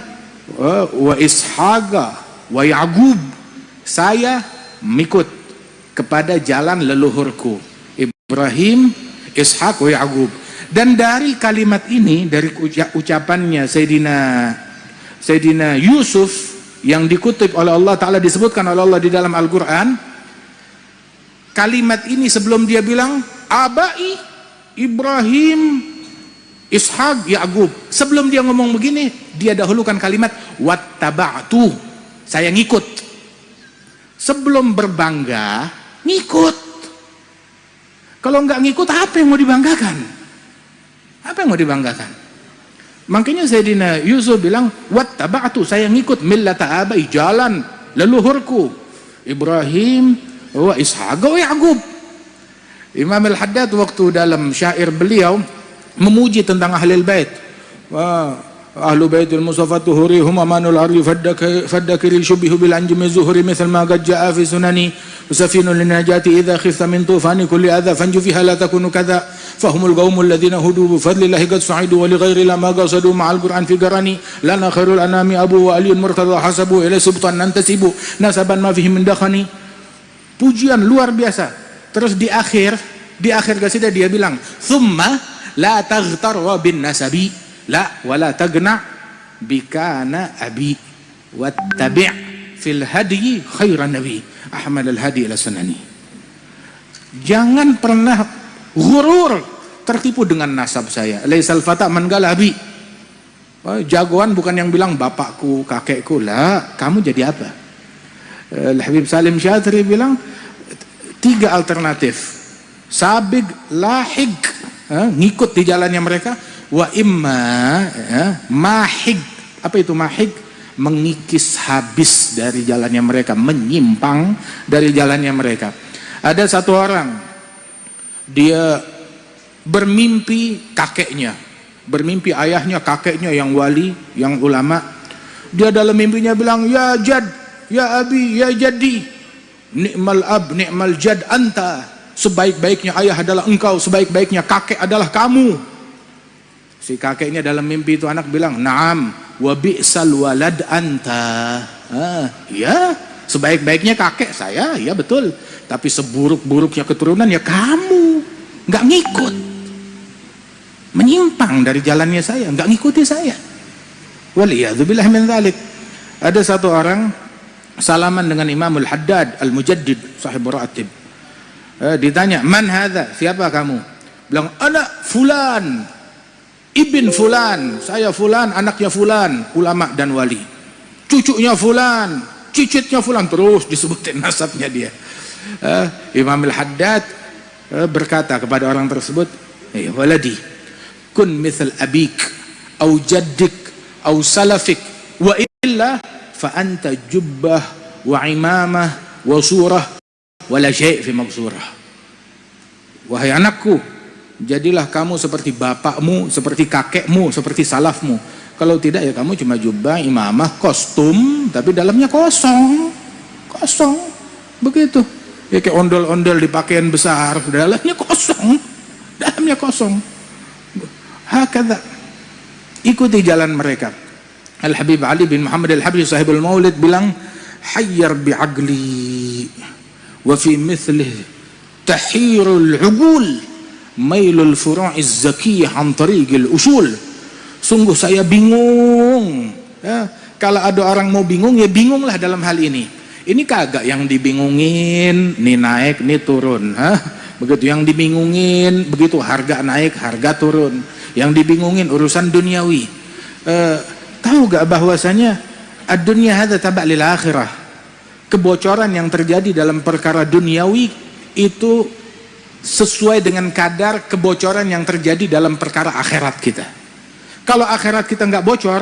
wa Ishaqa wa Ya'qub, saya mengikut kepada jalan leluhurku Ibrahim, Ishak, wa Ya'qub. Dan dari kalimat ini, dari ucapannya Sayyidina Yusuf yang dikutip oleh Allah Ta'ala, disebutkan oleh Allah di dalam Al-Quran, kalimat ini sebelum dia bilang abai Ibrahim, Ishak, Ya'qub, sebelum dia ngomong begini, dia dahulukan kalimat wattaba'tu, saya ngikut. Sebelum berbangga, ngikut. Kalau nggak ngikut, apa yang mau dibanggakan? Apa yang mau dibanggakan? Makanya Sayyidina Yusuf bilang wattaba'tu, saya ngikut millata abai, jalan leluhurku Ibrahim wa Ishaq wa Ya'qub. Imam Al-Haddad waktu dalam syair beliau memuji tentang ahlul bait. Ahlu baitul Mustafa tuhuri hum amanul ardi faddakiri syubihu bil anjumi zuhuri misal ma qad jaa fi sunani safinul linajati idza khifta min tufani kulli adha fanju fiha la takunu kadha fahumul qaumul ladzina hudu bi fadlillahi qad su'idu wa li ghairi la ma qasadu ma'al qur'an fi garani lana khairul anami abu wa aliyun murtada hasabu ila subtan nantasibu nasaban ma fihi min dakhani. Pujian luar biasa. Terus di akhir qasidah dia bilang thumma la taghtar wa bin nasabi la wala tagna bikana abi wattabi' fil hadi khairan nabi Ahmad al-Hadi ila sunani. Jangan pernah ghurur, tertipu dengan nasab saya. Laisal fata man galabi. Jagoan bukan yang bilang bapakku, kakekku. Lah, kamu jadi apa? Al-Habib Salim Syatiri bilang 3 alternatif. Sabig, lahig, ngikut di jalannya mereka. Wa imma mahig. Apa itu mahig? Mengikis habis dari jalannya mereka, menyimpang dari jalannya mereka. Ada satu orang, dia bermimpi kakeknya, bermimpi ayahnya, kakeknya yang wali, yang ulama. Dia dalam mimpinya bilang, ya jad, ya abi, ya jadi, ni'mal ab, ni'mal jad anta. Sebaik-baiknya ayah adalah engkau, sebaik-baiknya kakek adalah kamu. Si kakeknya dalam mimpi itu anak bilang, "Na'am, wa bi'sal walad anta." Ya, sebaik-baiknya kakek saya, ya betul. Tapi seburuk-buruknya keturunan ya kamu, nggak ngikut. menyimpang dari jalannya saya, nggak ngikuti saya. Waliyadzubillah min dzalik. Ada satu orang salaman dengan Imamul Haddad Al-Mujaddid sahib Ratib. Ditanya, "Man hadza?" Siapa kamu? Bilang, "Ana fulan, ibn fulan, saya fulan, anaknya fulan, ulama dan wali. Cucunya fulan, cicitnya fulan," terus disebutin nasabnya dia. Imamul Haddad berkata kepada orang tersebut, "Ya waladi, kun mithal abik au jaddik au salafik, wa illa fa anta jubbah wa imamah wa surah wa la syai' fi magsurah." Wahai anakku, jadilah kamu seperti bapakmu, seperti kakekmu, seperti salafmu. Kalau tidak ya kamu cuma jubah, imamah, kostum, tapi dalamnya kosong. Kosong. Begitu. Ya kayak ondel-ondel di pakaian besar, dalamnya kosong. Dalamnya kosong. Hakadha. Ikuti jalan mereka. Al-Habib Ali bin Muhammad Al-Habib sahibul Maulid bilang, "Hayyar bi'aqli wa fi mithlih tahirul uqul mailul furu'iz zakiyah an tariqil usul." Sungguh saya bingung. Ya, kalau ada orang mau bingung, ya bingunglah dalam hal ini. Ini kagak yang dibingungin, nih naik, nih turun. Begitu yang dibingungin, begitu harga naik, harga turun. Yang dibingungin urusan duniawi. Tahu gak bahwasanya ad-dunya hadza taba' lil akhirah. Kebocoran yang terjadi dalam perkara duniawi itu sesuai dengan kadar kebocoran yang terjadi dalam perkara akhirat kita. Kalau akhirat kita nggak bocor,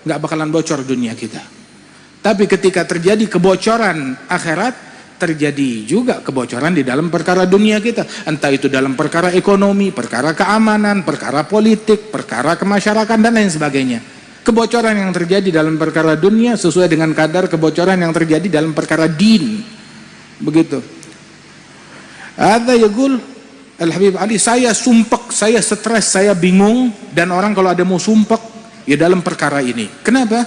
nggak bakalan bocor dunia kita. Tapi ketika terjadi kebocoran akhirat, terjadi juga kebocoran di dalam perkara dunia kita. Entah itu dalam perkara ekonomi, perkara keamanan, perkara politik, perkara kemasyarakatan dan lain sebagainya. Kebocoran yang terjadi dalam perkara dunia sesuai dengan kadar kebocoran yang terjadi dalam perkara din. Begitu. Ada yaqul Al-Habib Ali, saya sumpek, saya stres, saya bingung, dan orang kalau ada mau sumpek ya dalam perkara ini. Kenapa?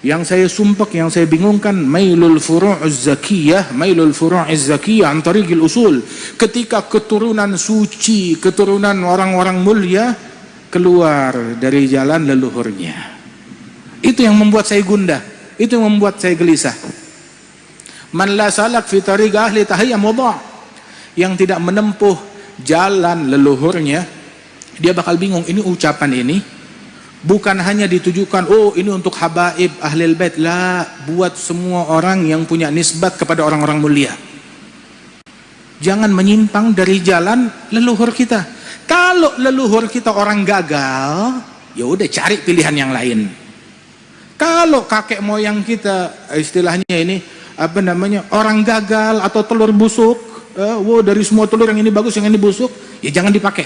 Yang saya sumpek, yang saya bingungkan, mailul furu'iz zakiyah, mailul furu'iz zakiyah an tariqil usul. Ketika keturunan suci, keturunan orang-orang mulia keluar dari jalan leluhurnya. Itu yang membuat saya gundah, itu yang membuat saya gelisah. Man la salak fi tariq ahli tahiyyah mudha'. Yang tidak menempuh jalan leluhurnya, dia bakal bingung. Ini ucapan ini bukan hanya ditujukan, oh ini untuk habaib ahlil bait, la, buat semua orang yang punya nisbat kepada orang-orang mulia. Jangan menyimpang dari jalan leluhur kita. Kalau leluhur kita orang gagal, ya udah cari pilihan yang lain. Kalau kakek moyang kita istilahnya ini apa namanya, orang gagal atau telur busuk, dari semua telur yang ini bagus, yang ini busuk, ya jangan dipakai.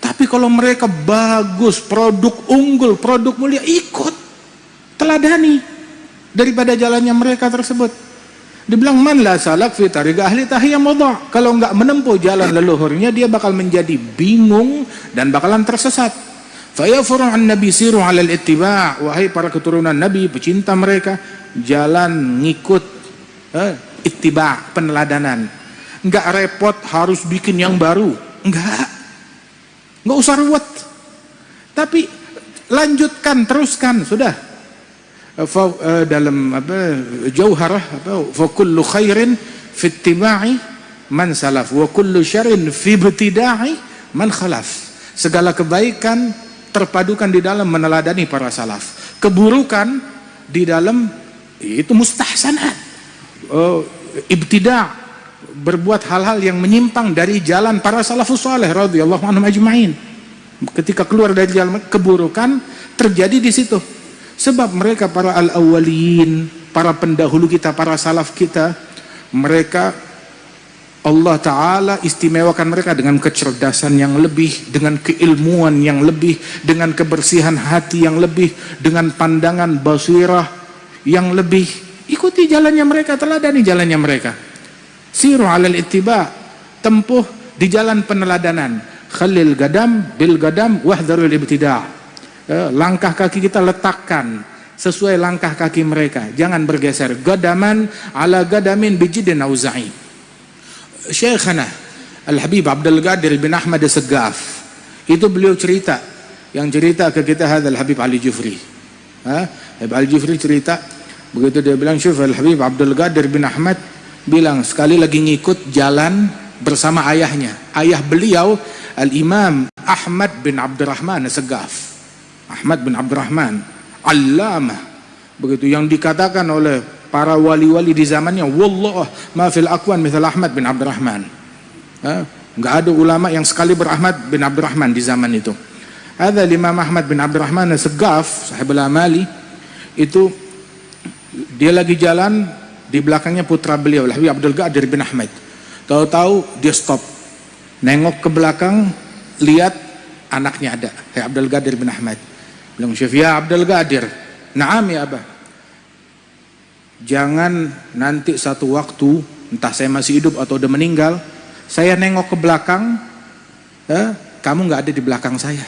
Tapi kalau mereka bagus, produk unggul, produk mulia, ikut, teladani daripada jalannya mereka tersebut. Dibilang man la salak fi tariq ahli tahiyyah mudha'. Kalau enggak menempuh jalan leluhurnya, dia bakal menjadi bingung dan bakalan tersesat. Fa ya furu'an nabi siru 'alal ittiba'. Wahai para keturunan nabi, pecinta mereka, jalan ngikut ittiba', peneladanan. Enggak repot harus bikin yang baru, enggak usah ruwet, tapi lanjutkan, teruskan, sudah. Dalam jauharah fa kullu khairin fi ittiba'i man salaf wa kullu syarrin fi ibtida'i man khalaf. Segala kebaikan terpadukan di dalam meneladani para salaf, keburukan di dalam itu mustahsanat, ibtida', berbuat hal-hal yang menyimpang dari jalan para salafus saleh radhiyallahu anhum ajma'in. Ketika keluar dari jalan keburukan, terjadi di situ. Sebab mereka para al-awwalin, para pendahulu kita, para salaf kita, mereka Allah Ta'ala istimewakan mereka dengan kecerdasan yang lebih, dengan keilmuan yang lebih, dengan kebersihan hati yang lebih, dengan pandangan basirah yang lebih. Ikuti jalannya mereka, teladani jalannya mereka. Siru 'alal ittiba', tempuh di jalan peneladanan. Khalil gadam bil gadam wahdharul ibtida'. Langkah kaki kita letakkan sesuai langkah kaki mereka, jangan bergeser. Gadaman ala gadamin bijidin auza'i. Syekhana Al-Habib Abdul Qadir bin Ahmad As-Saggaf Itu beliau cerita, yang cerita ke kita Hadzal Habib Ali Jufri. Habib Ali Jufri cerita, begitu dia bilang, syuf Al-Habib Abdul Qadir bin Ahmad bilang sekali lagi ngikut jalan bersama ayahnya. Ayah beliau Al-Imam Ahmad bin Abdurrahman As-Saggaf. Ahmad bin Abdurrahman Allamah, begitu yang dikatakan oleh para wali-wali di zamannya, wallah ma fil aqwan mithal Ahmad bin Abdurrahman. Enggak ada ulama yang sekali berahmad bin Abdurrahman di zaman itu. Ada Imam Ahmad bin Abdurrahman As-Saggaf, sahibul amali, itu dia lagi jalan, di belakangnya putra beliau Habib Abdul Qadir bin Ahmad. Tahu-tahu dia stop, nengok ke belakang, lihat anaknya ada, Habib Abdul Qadir bin Ahmad. Bilang, "Syekh ya Abdul Qadir." "Na'am ya Abah." "Jangan nanti satu waktu, entah saya masih hidup atau udah meninggal, saya nengok ke belakang, kamu nggak ada di belakang saya.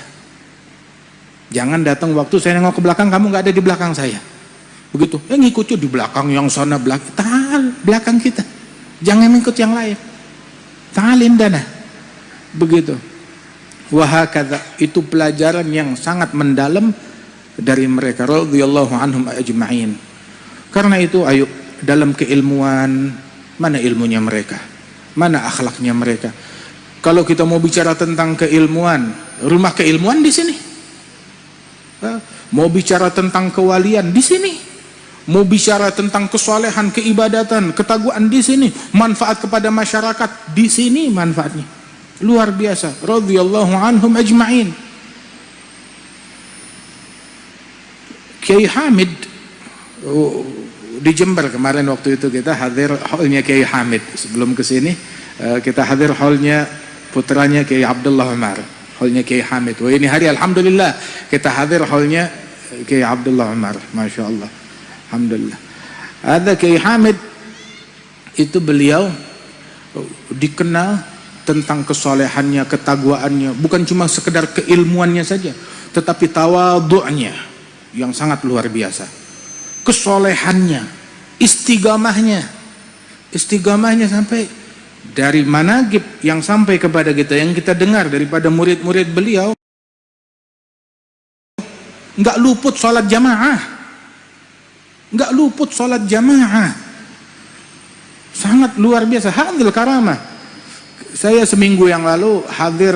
Jangan datang waktu saya nengok ke belakang, kamu nggak ada di belakang saya." Begitu, ngikutnya di belakang yang sana belakang kita. Jangan ikut yang lain. Ta'alim dana. Begitu. Wahakadha, itu pelajaran yang sangat mendalam dari mereka radhiyallahu anhum ajma'in. Karena itu ayo, dalam keilmuan, mana ilmunya mereka? Mana akhlaknya mereka? Kalau kita mau bicara tentang keilmuan, rumah keilmuan di sini. Mau bicara tentang kewalian di sini. Mau bicara tentang kesolehan, keibadatan, ketakwaan di sini. Manfaat kepada masyarakat di sini manfaatnya. Luar biasa. Radhiyallahu anhum ajma'in. Kiai Hamid di Jember kemarin, waktu itu kita hadir hallnya Kiai Hamid. Sebelum kesini kita hadir hallnya putranya Kiai Abdullah Umar, hallnya Kiai Hamid. Wah, ini hari alhamdulillah kita hadir hallnya Kiai Abdullah Umar. Masya Allah, alhamdulillah. Ada Kiai Hamid itu, beliau dikenal tentang kesolehannya, ketakwaannya, bukan cuma sekedar keilmuannya saja, tetapi tawadhu'nya yang sangat luar biasa. Kesolehannya, istiqamahnya sampai dari manaqib yang sampai kepada kita, yang kita dengar daripada murid-murid beliau, nggak luput sholat jamaah, sangat luar biasa. Hadil karamah. Saya seminggu yang lalu hadir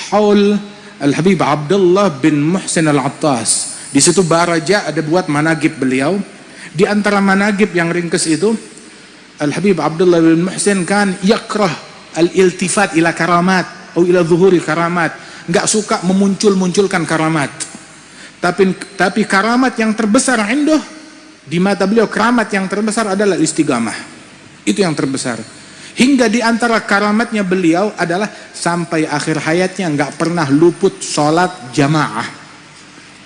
haul Al-Habib Abdullah bin Muhsin Al-Attas. Di situ Baraja ada buat manaqib beliau. Di antara manaqib yang ringkes itu, Al-Habib Abdullah bin Muhsin kan yakrah al-iltifat ila karamat atau ila zuhuri karamat. Enggak suka memunculkan karamat. Tapi karamat yang terbesar indah di mata beliau, karamat yang terbesar adalah istiqamah. Itu yang terbesar. Hingga di antara karamatnya beliau adalah sampai akhir hayatnya nggak pernah luput sholat jamaah.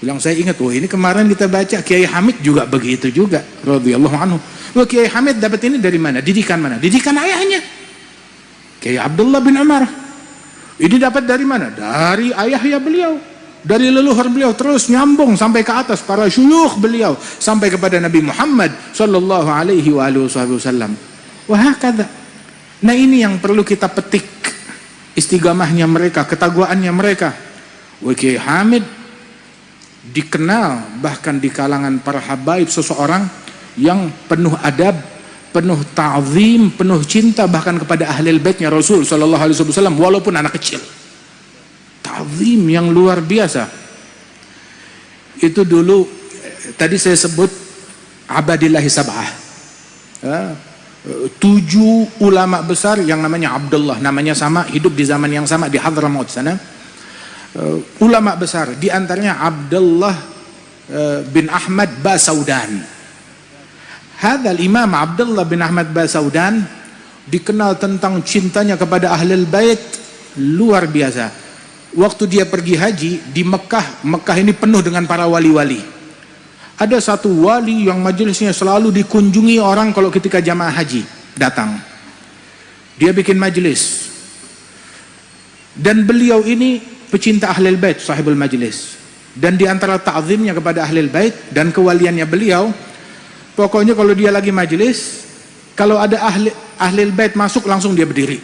Bilang, saya ingat, ini kemarin kita baca Kiai Hamid juga begitu juga, radhiyallahu anhu. Kiai Hamid dapat ini dari mana? Didikan mana? Didikan ayahnya, Kiai Abdullah bin Umar. Ini dapat dari mana? Dari ayahnya beliau, dari leluhur beliau, terus nyambung sampai ke atas para syuyukh beliau, sampai kepada Nabi Muhammad sallallahu alaihi wasallam. Wahakadha. Nah, ini yang perlu kita petik, istiqamahnya mereka, ketakwaannya mereka. Kiai Hamid dikenal bahkan di kalangan para habaib, seseorang yang penuh adab, penuh ta'zim, penuh cinta bahkan kepada ahlul baitnya Rasul sallallahu alaihi wasallam walaupun anak kecil. Ta'zim yang luar biasa. Itu dulu tadi saya sebut abadillahi sab'ah. 7 ulama besar yang namanya Abdullah, namanya sama, hidup di zaman yang sama di Hadramaut sana. Ulama besar, di antaranya Abdullah bin Ahmad Basaudan. Hadzal Imam Abdullah bin Ahmad Basaudan dikenal tentang cintanya kepada ahlul bait luar biasa. Waktu dia pergi haji di Mekah ini penuh dengan para wali-wali. Ada satu wali yang majelisnya selalu dikunjungi orang kalau ketika jamaah haji datang. Dia bikin majelis. Dan beliau ini pecinta ahlul bait, sahibul majelis. Dan di antara ta'zimnya kepada ahlul bait dan kewaliannya beliau, pokoknya kalau dia lagi majelis, kalau ada ahlul bait masuk langsung dia berdiri.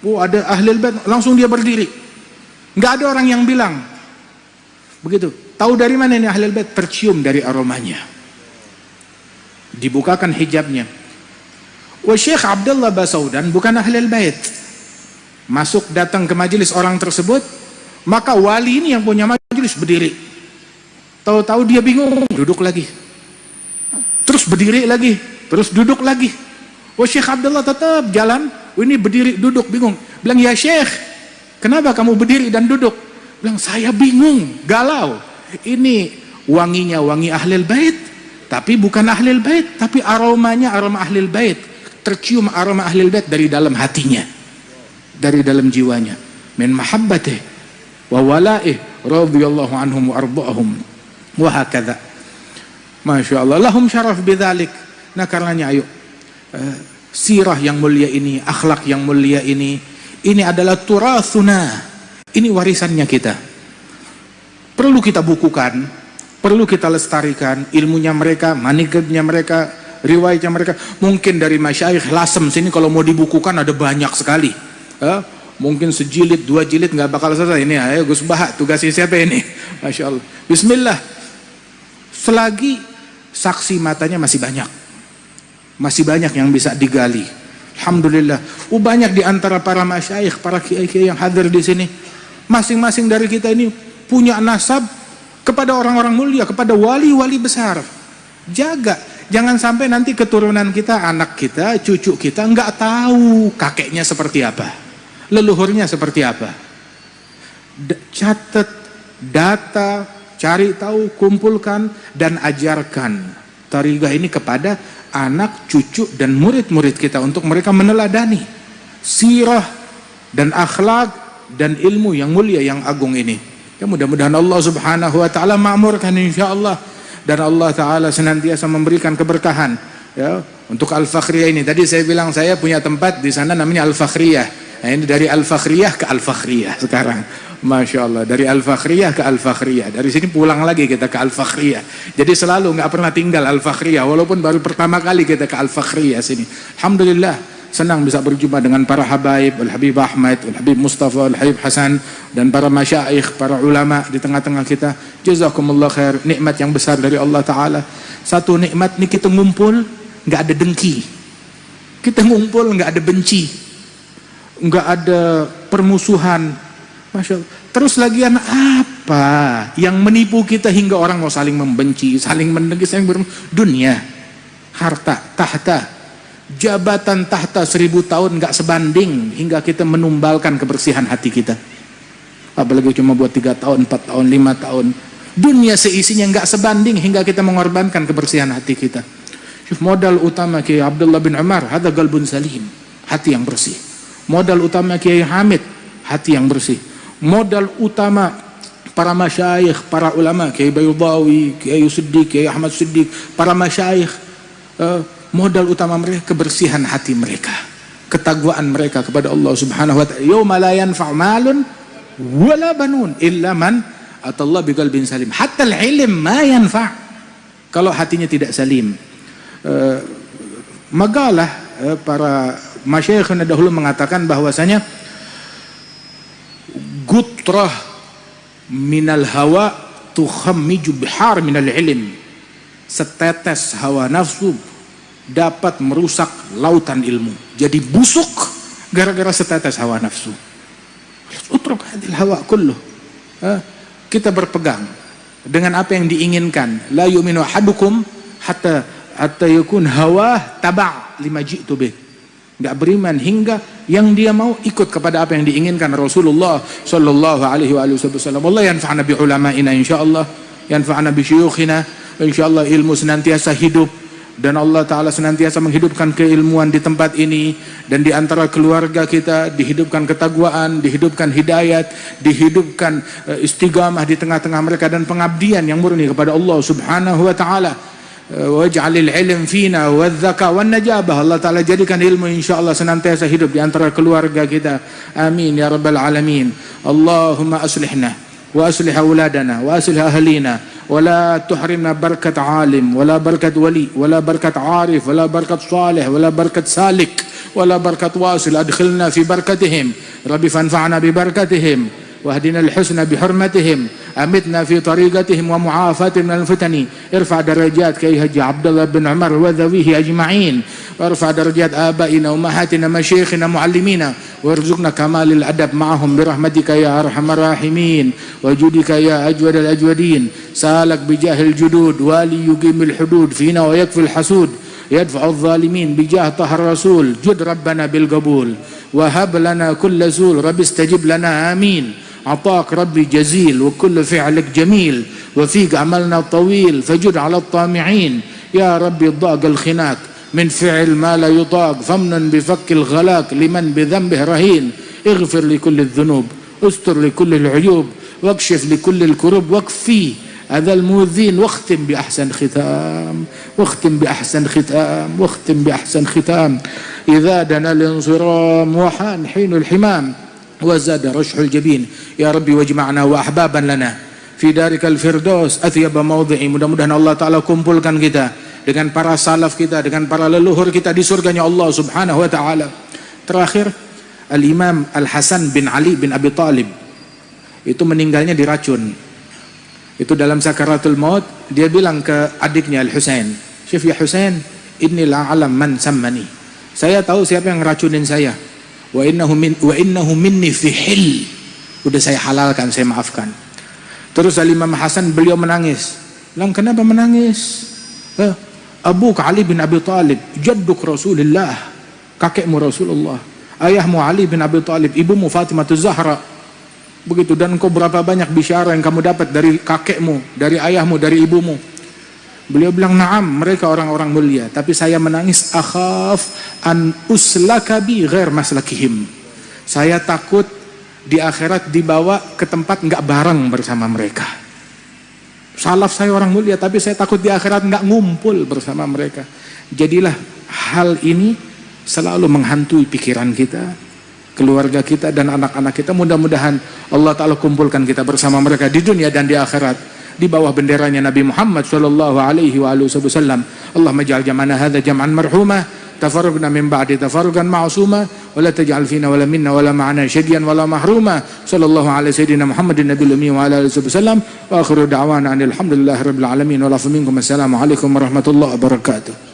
Ada ahlul bait langsung dia berdiri. Nggak ada orang yang bilang begitu. Tahu dari mana ini Ahlul Bait? Tercium dari aromanya. Dibukakan hijabnya. Wa Syekh Abdullah Basaudan bukan Ahlul Bait. Masuk datang ke majelis orang tersebut, maka wali ini yang punya majelis berdiri. Tahu-tahu dia bingung, duduk lagi. Terus berdiri lagi, terus duduk lagi. Wa Syekh Abdullah tetap jalan, ini berdiri duduk bingung. Bilang, "Ya Syekh, kenapa kamu berdiri dan duduk?" Bilang, "Saya bingung, galau. Ini wanginya wangi Ahlul Bait, tapi bukan Ahlul Bait, tapi aromanya aroma Ahlul Bait. Tercium aroma Ahlul Bait dari dalam hatinya, dari dalam jiwanya. Min mahabbatih wa wala'ih radhiyallahu anhum wa arda'ahum wa hakadha." Masya Allah, lahum syaraf bidzalik. Nah karenanya ayo, sirah yang mulia ini, akhlak yang mulia ini adalah turathuna. Ini warisannya kita. Perlu kita bukukan, perlu kita lestarikan ilmunya mereka, manhajnya mereka, riwayatnya mereka. Mungkin dari masyayikh Lasem sini kalau mau dibukukan ada banyak sekali. Mungkin sejilid, 2 jilid nggak bakal selesai. Ini ayo Gus Baha, tugasnya siapa ini? Masya Allah. Bismillah. Selagi saksi matanya masih banyak. Masih banyak yang bisa digali. Alhamdulillah. Banyak di antara para masyayikh, para kiai-kiai yang hadir di sini. Masing-masing dari kita ini punya nasab kepada orang-orang mulia, kepada wali-wali besar. Jaga, jangan sampai nanti keturunan kita, anak kita, cucu kita nggak tahu kakeknya seperti apa, leluhurnya seperti apa. Catat, data, cari tahu, kumpulkan dan ajarkan tariqah ini kepada anak, cucu dan murid-murid kita untuk mereka meneladani sirah dan akhlak dan ilmu yang mulia yang agung ini. Ya mudah-mudahan Allah Subhanahu wa taala ma'murkan insyaallah, dan Allah taala senantiasa memberikan keberkahan ya untuk Al-Fakhriyah ini. Tadi saya bilang saya punya tempat di sana namanya Al-Fakhriyah. Nah, ini dari Al-Fakhriyah ke Al-Fakhriyah sekarang. Masya Allah, dari Al-Fakhriyah ke Al-Fakhriyah. Dari sini pulang lagi kita ke Al-Fakhriyah. Jadi selalu nggak pernah tinggal Al-Fakhriyah, walaupun baru pertama kali kita ke Al-Fakhriyah sini. Alhamdulillah. Senang bisa berjumpa dengan para habaib, Al-Habib Ahmad, Al-Habib Mustafa, Al-Habib Hasan, dan para masyaikh, para ulama di tengah-tengah kita. Jazakumullah khair, nikmat yang besar dari Allah Ta'ala. Satu nikmat nih, kita ngumpul, nggak ada dengki. Kita ngumpul, nggak ada benci. Nggak ada permusuhan. Masya Allah. Terus lagian apa yang menipu kita hingga orang mau saling membenci, saling mendengki, saling dunia, harta, tahta, jabatan tahta 1000 tahun nggak sebanding hingga kita menumbalkan kebersihan hati kita. Apalagi cuma buat 3 tahun, 4 tahun, 5 tahun. Dunia seisinya nggak sebanding hingga kita mengorbankan kebersihan hati kita. Modal utama Kiai Abdullah bin Umar, hada qalbun salim, hati yang bersih. Modal utama Kiai Hamid, hati yang bersih. Modal utama para masyayikh, para ulama, Kiai Bayudawi, Kiai Siddiq, Kiai Ahmad Siddiq, para masyayikh, modal utama mereka kebersihan hati mereka, ketakwaan mereka kepada Allah Subhanahu wa taala. Yauma la yanfa'u malun wala banun illa man atallah biqalbin salim. Hatta al-ilm ma yanfa' kalau hatinya tidak salim. Magalah para masyayikhna dahulu mengatakan bahwasanya gutrah minal hawa tukhammiju bihar minal ilm. Setetes hawa nafsu dapat merusak lautan ilmu. Jadi busuk gara-gara setetes hawa nafsu. Utruk hadil hawa kulluh. Kita berpegang dengan apa yang diinginkan. La yu'minu ahadukum hatta yakun hawa taba' lima ji'tu bih. Enggak beriman hingga yang dia mau ikut kepada apa yang diinginkan Rasulullah sallallahu alaihi wasallam. Allah yanfa'na bi ulama'ina insyaallah, yanfa'na bi syuyukhina insyaallah. Ilmu senantiasa hidup dan Allah Ta'ala senantiasa menghidupkan keilmuan di tempat ini, dan di antara keluarga kita dihidupkan ketakwaan, dihidupkan hidayat, dihidupkan istiqamah di tengah-tengah mereka, dan pengabdian yang murni kepada Allah Subhanahu wa Ta'ala. Waj'alil ilm fina wadzaka wan najabah. Allah Ta'ala jadikan ilmu insyaallah senantiasa hidup di antara keluarga kita. Amin ya rabbal alamin. Allahumma aslihna wa aslih auladana wa aslih ahlina ولا تحرمنا بركة عالم ولا بركة ولي ولا بركة عارف ولا بركة صالح ولا بركة سالك ولا بركة واصل. أدخلنا في بركتهم ربي فانفعنا ببركتهم واهدنا الحسنى بحرمتهم أمتنا في طريقتهم ومعافاتهم من الفتن ارفع درجات كيهج عبد الله بن عمر وذويه أجمعين وارفع درجات آبائنا وأمهاتنا مشايخنا معلمينا وارزقنا كمال الأدب معهم برحمتك يا أرحم الراحمين وجودك يا أجود الأجودين سالك بجاه الجدود والي يقيم الحدود فينا ويكفي الحسود يدفع الظالمين بجاه طه الرسول جد ربنا بالقبول وهب لنا كل زول رب استجب لنا آمين عطاك ربي جزيل وكل فعلك جميل وفيك عملنا طويل فجد على الطامعين يا ربي ضاق الخناق من فعل ما لا يطاق فمن بفك الغلاق لمن بذنبه رهين اغفر لكل الذنوب استر لكل العيوب واكشف لكل الكروب واكفي هذا المؤذين واختم بأحسن ختام واختم بأحسن ختام واختم بأحسن ختام إذا دنا الانصرام وحان حين الحمام وزاد رشح الجبين يا ربي واجمعنا وأحبابا لنا في دارك الفردوس أثيب موضعي. Mudah-mudahan Allah Ta'ala kumpulkan kita dengan para salaf kita, dengan para leluhur kita di surganya Allah Subhanahu wa Ta'ala. Terakhir, Al-Imam Al-Hasan bin Ali bin Abi Talib itu meninggalnya diracun. Itu dalam sakaratul maut dia bilang ke adiknya Al-Husain, "Syif ya Husain, inni la'alam man sammani." Saya tahu siapa yang ngeracunin saya. Wa innahu minni fi hil. Udah saya halalkan, saya maafkan. Terus Al-Imam Hasan beliau menangis. Bilang, "Kenapa menangis?" Abu Ali bin Abi Talib, jadduk Rasulullah, kakekmu Rasulullah. Ayahmu Ali bin Abi Talib, ibumu Fatimah Zahra. Begitu, dan engkau berapa banyak bisyara yang kamu dapat dari kakekmu, dari ayahmu, dari ibumu. Beliau bilang, "Na'am, mereka orang-orang mulia, tapi saya menangis akhaf an uslakabi ghair maslakihim." Saya takut di akhirat dibawa ke tempat enggak bareng bersama mereka. Salaf saya orang mulia, tapi saya takut di akhirat enggak ngumpul bersama mereka. Jadilah hal ini selalu menghantui pikiran kita, keluarga kita dan anak-anak kita. Mudah-mudahan Allah Ta'ala kumpulkan kita bersama mereka di dunia dan di akhirat di bawah benderanya Nabi Muhammad sallallahu alaihi wa alihi wasallam. Allahumma ij'al jam'ana hadza jam'an marhuma tafarraqna min ba'di tafarruqan ma'suma wa la taj'al fina wa la minna wa la ma'ana syadiyan wa la mahruma. Sallallahu alaihi sayyidina Muhammadin nabiyil ummi wa ala alihi wasallam wa akhiru da'wana alhamdulillahi rabbil alamin wa la minkum. Assalamu alaikum warahmatullahi wabarakatuh.